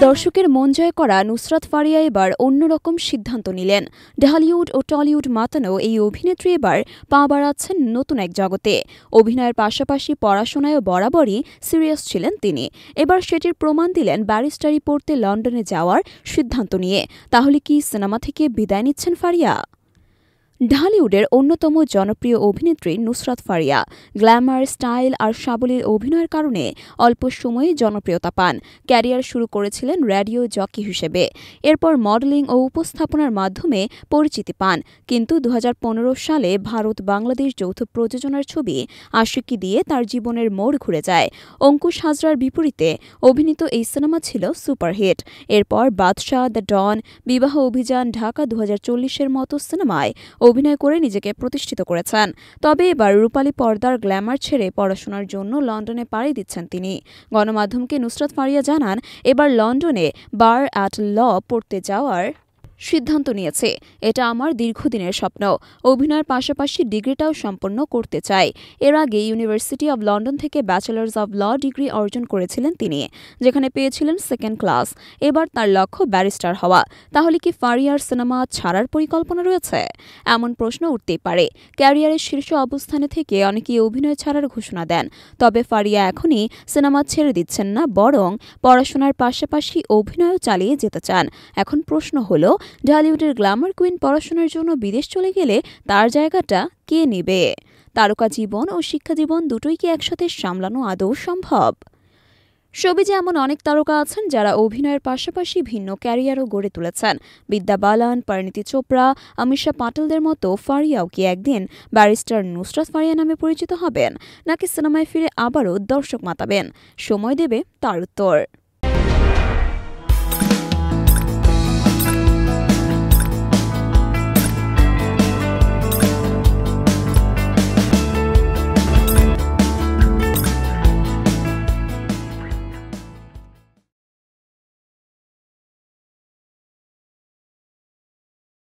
দর্শকের মন জয় করা নুসরাত ফারিয়া এবার অন্যরকম সিদ্ধান্ত নিলেন। ঢালিউড ও টলিউড মাতানো এই অভিনেত্রী এবার পা বাড়াচ্ছেন নতুন এক জগতে। অভিনয়ের পাশাপাশি পড়াশোনায়ও বরাবরই সিরিয়াস ছিলেন তিনি। এবার সেটির প্রমাণ দিলেন ব্যারিস্টারি পড়তে লন্ডনে যাওয়ার সিদ্ধান্ত নিয়ে। তাহলে কি সিনেমা থেকে বিদায় নিচ্ছেন ফারিয়া? ঢালিউডের অন্যতম জনপ্রিয় অভিনেত্রী নুসরাত ফারিয়া গ্ল্যামার, স্টাইল আর সাবলীল অভিনয়ের কারণে অল্প সময়ে জনপ্রিয়তা পান। ক্যারিয়ার শুরু করেছিলেন রেডিও জকি হিসেবে, এরপর মডেলিং ও উপস্থাপনার মাধ্যমে পরিচিতি পান। কিন্তু 2015 সালে ভারত-বাংলাদেশ যৌথ প্রযোজনার ছবি আশিকি দিয়ে তার জীবনের মোড় ঘুরে যায়। অঙ্কুশ হাজরার বিপরীতে অভিনীত এই সিনেমা ছিল সুপারহিট। এরপর বাদশা, দ্য ডন, বিবাহ অভিযান, ঢাকা 2040-এর মতো সিনেমায় অভিনয় করে নিজেকে প্রতিষ্ঠিত করেছেন। তবে এবার রূপালী পর্দার গ্ল্যামার ছেড়ে পড়াশোনার জন্য লন্ডনে পাড়ি দিচ্ছেন তিনি। গণমাধ্যমকে নুসরাত ফারিয়া জানান, এবার লন্ডনে বার অ্যাট ল পড়তে যাওয়ার সিদ্ধান্ত নিয়েছে। এটা আমার দীর্ঘদিনের স্বপ্ন। অভিনয়ের পাশাপাশি ডিগ্রিটাও সম্পন্ন করতে চাই। এর আগে ইউনিভার্সিটি অব লন্ডন থেকে ব্যাচেলার্স অব ল ডিগ্রি অর্জন করেছিলেন তিনি, যেখানে পেয়েছিলেন সেকেন্ড ক্লাস। এবার তার লক্ষ্য ব্যারিস্টার হওয়া। তাহলে কি ফারিয়ার সিনেমা ছাড়ার পরিকল্পনা রয়েছে? এমন প্রশ্ন উঠতেই পারে। ক্যারিয়ারের শীর্ষ অবস্থানে থেকে অনেকেই অভিনয় ছাড়ার ঘোষণা দেন। তবে ফারিয়া এখনই সিনেমা ছেড়ে দিচ্ছেন না, বরং পড়াশোনার পাশাপাশি অভিনয়ও চালিয়ে যেতে চান। এখন প্রশ্ন হলো, ঢালিউডের গ্ল্যামার কুইন পড়াশোনার জন্য বিদেশ চলে গেলে তার জায়গাটা কে নেবে? তারকা জীবন ও শিক্ষা জীবন দুটোই কি একসাথে সামলানো আদৌ সম্ভব? শোবিজে এমন অনেক তারকা আছেন যারা অভিনয়ের পাশাপাশি ভিন্ন ক্যারিয়ারও গড়ে তুলেছেন। বিদ্যা বালান, পরিণীতি চোপড়া, আমিষা পাটেলদের মতো ফারিয়াও কি একদিন ব্যারিস্টার নুসরাত ফারিয়া নামে পরিচিত হবেন, নাকি সিনেমায় ফিরে আবারও দর্শক মাতাবেন? সময় দেবে তার উত্তর।